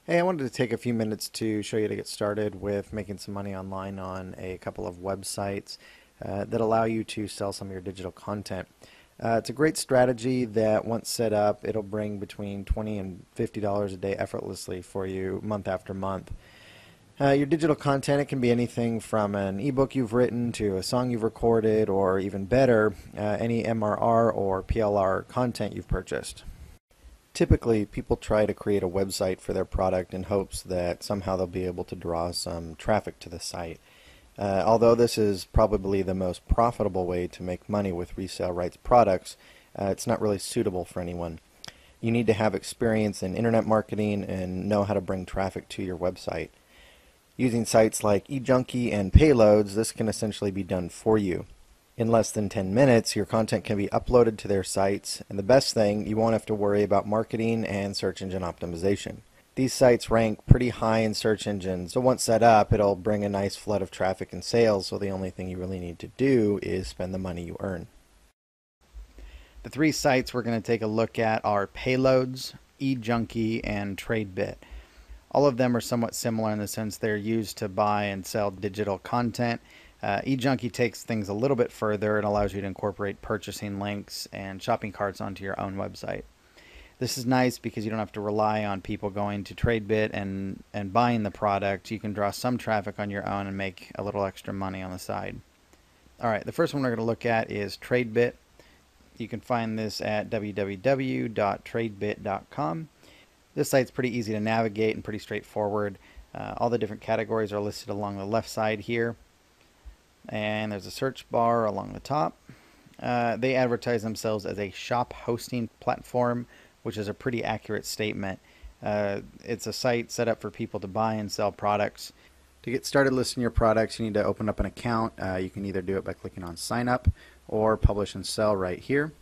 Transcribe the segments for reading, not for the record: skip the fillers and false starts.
Hey, I wanted to take a few minutes to show you to get started with making some money online on a couple of websites that allow you to sell some of your digital content. It's a great strategy that once set up, it'll bring between $20 and $50 a day effortlessly for you month after month. Your digital content, it can be anything from an ebook you've written to a song you've recorded, or even better, any MRR or PLR content you've purchased. Typically, people try to create a website for their product in hopes that somehow they'll be able to draw some traffic to the site. Although this is probably the most profitable way to make money with resale rights products, it's not really suitable for anyone. You need to have experience in internet marketing and know how to bring traffic to your website. Using sites like eJunkie and Payloads, this can essentially be done for you. In less than 10 minutes, your content can be uploaded to their sites, and the best thing, you won't have to worry about marketing and search engine optimization. These sites rank pretty high in search engines, so once set up, it'll bring a nice flood of traffic and sales, so the only thing you really need to do is spend the money you earn. The three sites we're going to take a look at are Payloads, eJunkie, and TradeBit. All of them are somewhat similar in the sense they're used to buy and sell digital content. eJunkie takes things a little bit further and allows you to incorporate purchasing links and shopping carts onto your own website. This is nice because you don't have to rely on people going to TradeBit and buying the product. You can draw some traffic on your own and make a little extra money on the side. All right, the first one we're going to look at is TradeBit. You can find this at www.tradebit.com. This site's pretty easy to navigate and pretty straightforward. All the different categories are listed along the left side here. And there's a search bar along the top. They advertise themselves as a shop hosting platform, which is a pretty accurate statement. It's a site set up for people to buy and sell products. To get started listing your products, you need to open up an account. You can either do it by clicking on sign up or publish and sell right here.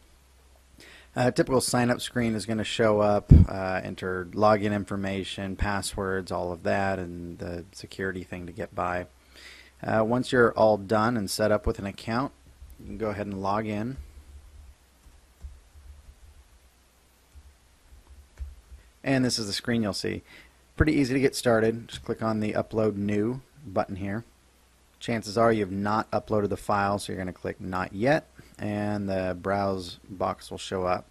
A typical sign up screen is going to show up, enter login information, passwords, all of that, and the security thing to get by. Once you're all done and set up with an account, you can go ahead and log in. And this is the screen you'll see. Pretty easy to get started. Just click on the Upload New button here. Chances are you've not uploaded the file, so you're going to click Not Yet, and the Browse box will show up.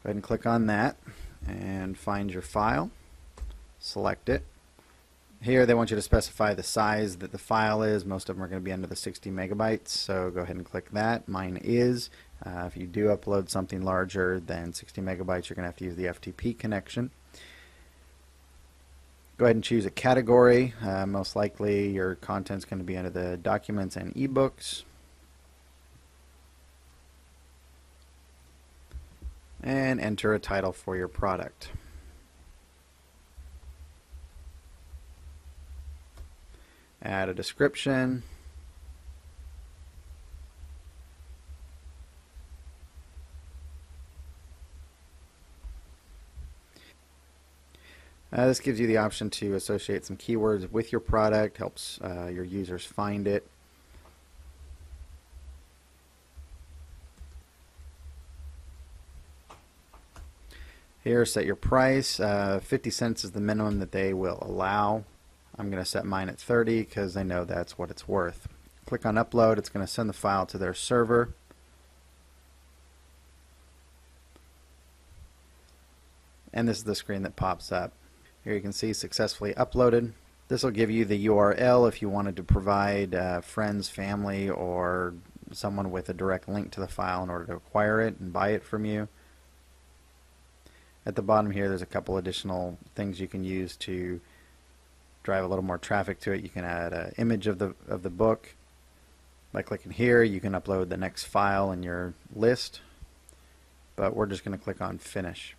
Go ahead and click on that and find your file. Select it. Here they want you to specify the size that the file is. Most of them are going to be under the 60 megabytes, so go ahead and click that. Mine is. If you do upload something larger than 60 megabytes, you're going to have to use the FTP connection. Go ahead and choose a category. Most likely your content's going to be under the documents and ebooks. And enter a title for your product. Add a description. This gives you the option to associate some keywords with your product, helps your users find it. Here, set your price. 50 cents is the minimum that they will allow. I'm going to set mine at 30 because I know that's what it's worth. Click on Upload. It's going to send the file to their server. And this is the screen that pops up. Here you can see successfully uploaded. This will give you the URL if you wanted to provide friends, family, or someone with a direct link to the file in order to acquire it and buy it from you. At the bottom here, there's a couple additional things you can use to drive a little more traffic to it. You can add an image of the book. By clicking here, you can upload the next file in your list, but we're just going to click on Finish.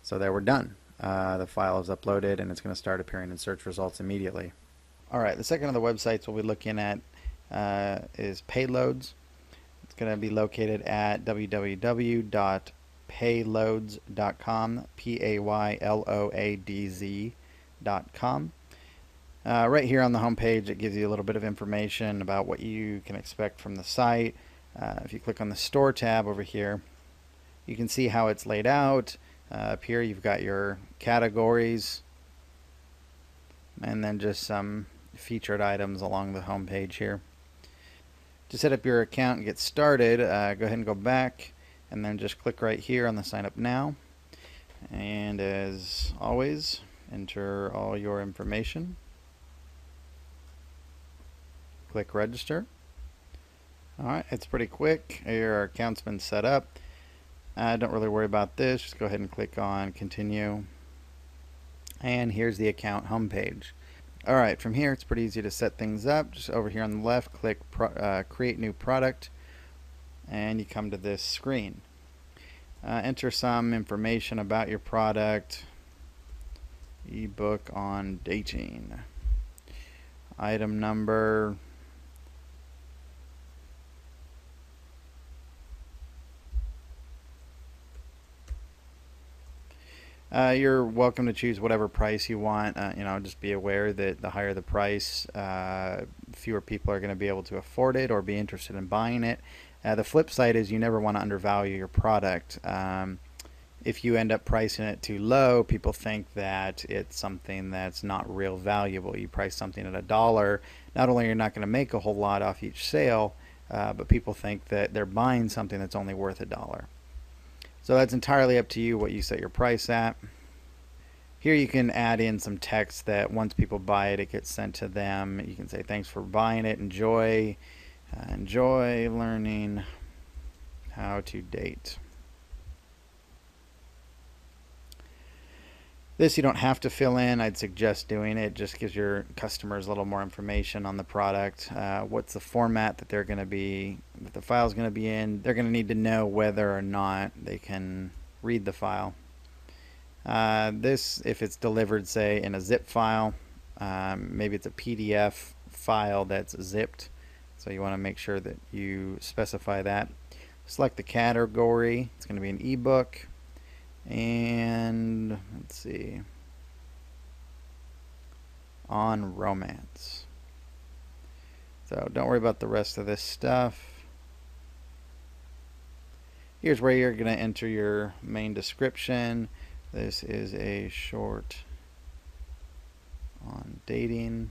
So there, we're done. The file is uploaded and it's going to start appearing in search results immediately. Alright, the second of the websites we'll be looking at is Payloads. It's going to be located at www.payloads.com, Payloadz.com. Right here on the home page, it gives you a little bit of information about what you can expect from the site. If you click on the Store tab over here, you can see how it's laid out. Up here you've got your categories, and then just some featured items along the home page here. To set up your account and get started, go ahead and go back and then just click right here on the sign up now, and as always, enter all your information, click register. Alright, it's pretty quick. Your account's been set up. Don't really worry about this, just go ahead and click on continue, and here's the account homepage. Alright, from here it's pretty easy to set things up. Just over here on the left, click create new product, and you come to this screen. Enter some information about your product. Ebook on dating. Item number. You're welcome to choose whatever price you want. Just be aware that the higher the price, fewer people are going to be able to afford it or be interested in buying it. The flip side is you never want to undervalue your product. If you end up pricing it too low, people think that it's something that's not real valuable. You price something at $1, not only you're not going to make a whole lot off each sale, but people think that they're buying something that's only worth $1. So that's entirely up to you what you set your price at. Here you can add in some text that once people buy it, it gets sent to them. You can say thanks for buying it, enjoy learning how to date. This you don't have to fill in. I'd suggest doing it. Just gives your customers a little more information on the product. What's the format that the file's going to be in. They're going to need to know whether or not they can read the file. This, if it's delivered, say, in a zip file, maybe it's a PDF file that's zipped. So you want to make sure that you specify that. Select the category. It's going to be an ebook. And let's see, on romance. So don't worry about the rest of this stuff. Here's where you're going to enter your main description. This is a short on dating.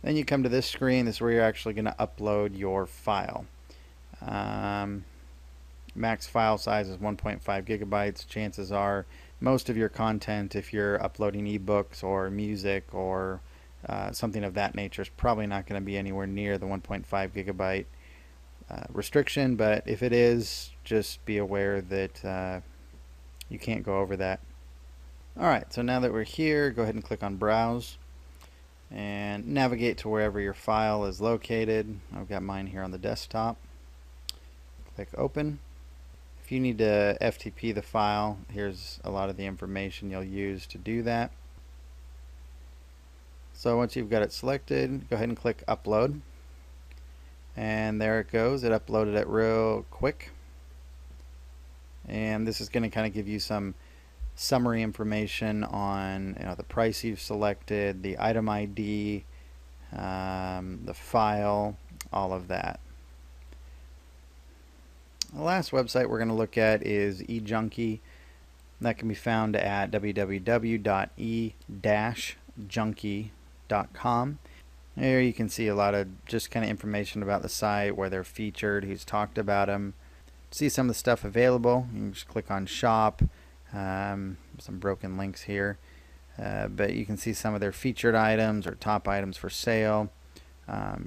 Then you come to this screen. This is where you're actually going to upload your file. Max file size is 1.5 gigabytes. Chances are most of your content, if you're uploading ebooks or music or something of that nature, is probably not going to be anywhere near the 1.5 gigabyte restriction, but if it is, just be aware that you can't go over that. Alright, so now that we're here, go ahead and click on Browse and navigate to wherever your file is located. I've got mine here on the desktop. Click Open. If you need to FTP the file, here's a lot of the information you'll use to do that. So once you've got it selected, go ahead and click Upload. And there it goes. It uploaded it real quick. And this is going to kind of give you some summary information on the price you've selected, the item ID, the file, all of that. The last website we're going to look at is eJunkie. That can be found at www.e-junkie.com. Here you can see a lot of just kind of information about the site, where they're featured, who's talked about them. See some of the stuff available. You can just click on Shop. Some broken links here, but you can see some of their featured items or top items for sale.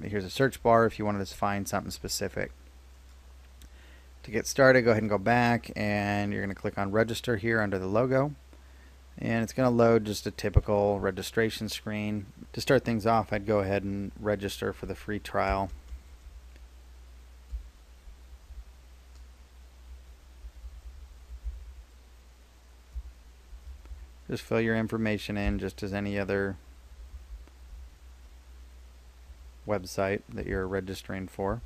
Here's a search bar if you wanted to find something specific. To get started, go ahead and go back, and you're going to click on Register here under the logo, and it's going to load just a typical registration screen. To start things off, I'd go ahead and register for the free trial. Just fill your information in just as any other website that you're registering for.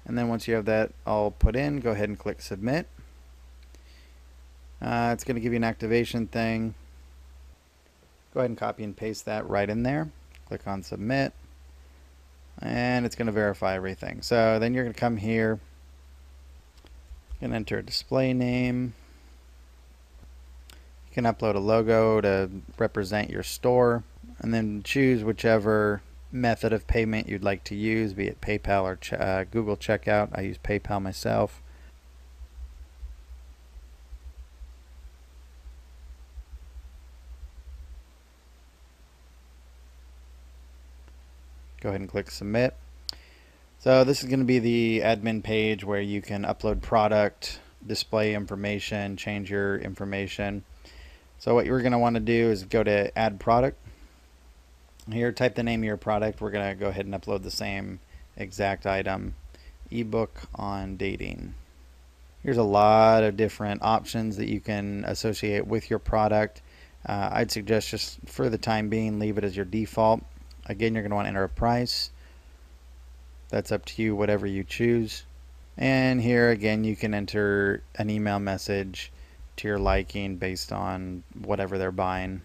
And And then once you have that all put in, go ahead and click submit. It's going to give you an activation thing. Go ahead and copy and paste that right in there. Click on submit. And it's going to verify everything. So then you're going to come here and enter a display name. You can upload a logo to represent your store, and then choose whichever method of payment you'd like to use, be it PayPal or Google Checkout. I use PayPal myself. Go ahead and click submit. So this is going to be the admin page where you can upload product, display information, change your information. So what you're going to want to do is go to add product. Here, type the name of your product. We're going to go ahead and upload the same exact item, ebook on dating. Here's a lot of different options that you can associate with your product. I'd suggest just for the time being, leave it as your default. Again, you're going to want to enter a price. That's up to you, whatever you choose. And here again, you can enter an email message to your liking based on whatever they're buying.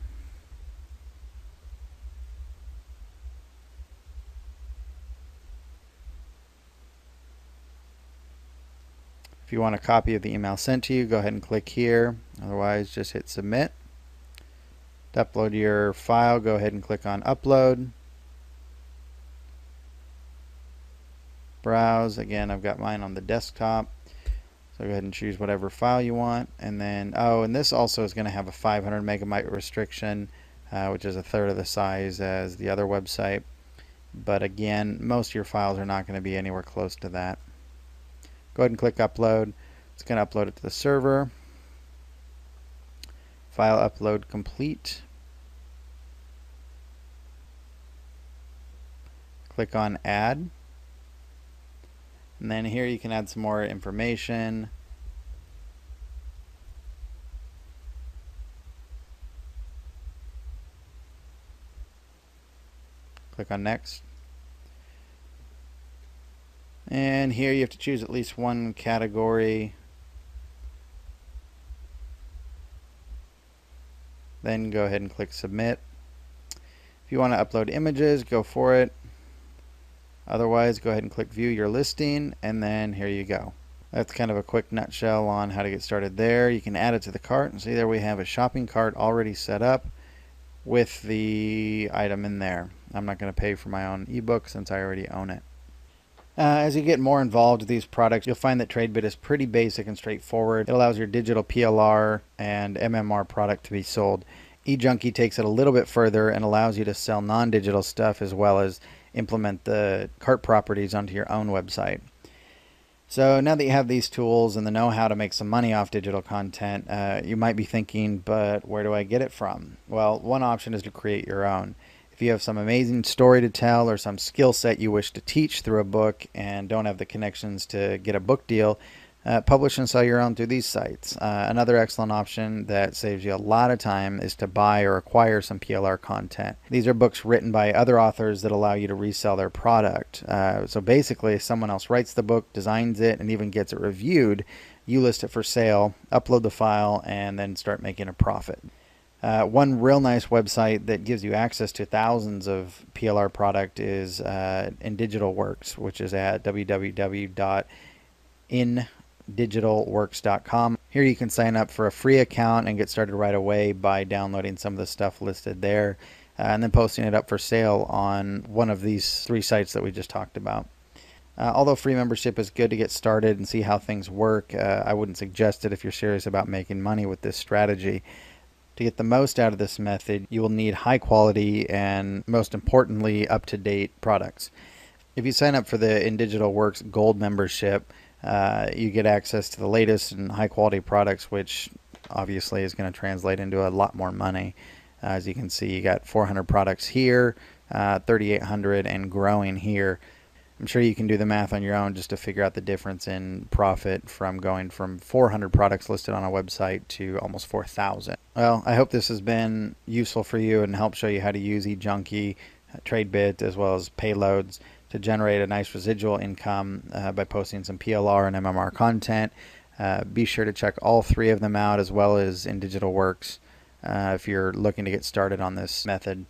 If you want a copy of the email sent to you, go ahead and click here. Otherwise, just hit submit. To upload your file, go ahead and click on upload. Browse. Again, I've got mine on the desktop. So go ahead and choose whatever file you want. And then, and this also is going to have a 500 megabyte restriction, which is a third of the size as the other website. But again, most of your files are not going to be anywhere close to that. Go ahead and click upload. It's going to upload it to the server. File upload complete. Click on add. And then here you can add some more information. Click on next. And here you have to choose at least one category. Then go ahead and click submit. If you want to upload images, go for it. Otherwise, go ahead and click view your listing, and then here you go. That's kind of a quick nutshell on how to get started there. You can add it to the cart, and see there we have a shopping cart already set up with the item in there. I'm not going to pay for my own ebook since I already own it. As you get more involved with these products, you'll find that TradeBit is pretty basic and straightforward. It allows your digital PLR and MMR product to be sold. eJunkie takes it a little bit further and allows you to sell non-digital stuff as well as implement the cart properties onto your own website. So now that you have these tools and the know-how to make some money off digital content, you might be thinking, but where do I get it from? Well, one option is to create your own. If you have some amazing story to tell or some skill set you wish to teach through a book and don't have the connections to get a book deal, publish and sell your own through these sites. Another excellent option that saves you a lot of time is to buy or acquire some PLR content. These are books written by other authors that allow you to resell their product. So basically, if someone else writes the book, designs it, and even gets it reviewed, you list it for sale, upload the file, and then start making a profit. One real nice website that gives you access to thousands of PLR product is InDigitalWorks, which is at www.indigitalworks.com. Here you can sign up for a free account and get started right away by downloading some of the stuff listed there and then posting it up for sale on one of these three sites that we just talked about. Although free membership is good to get started and see how things work, I wouldn't suggest it if you're serious about making money with this strategy. To get the most out of this method, you will need high quality and, most importantly, up-to-date products. If you sign up for the InDigitalWorks Gold membership, you get access to the latest and high-quality products, which obviously is going to translate into a lot more money. As you can see, you got 400 products here, 3,800 and growing here. I'm sure you can do the math on your own just to figure out the difference in profit from going from 400 products listed on a website to almost 4,000. Well, I hope this has been useful for you and helped show you how to use eJunkie, TradeBit, as well as Payloads to generate a nice residual income by posting some PLR and MMR content. Be sure to check all three of them out, as well as in Digital Works if you're looking to get started on this method.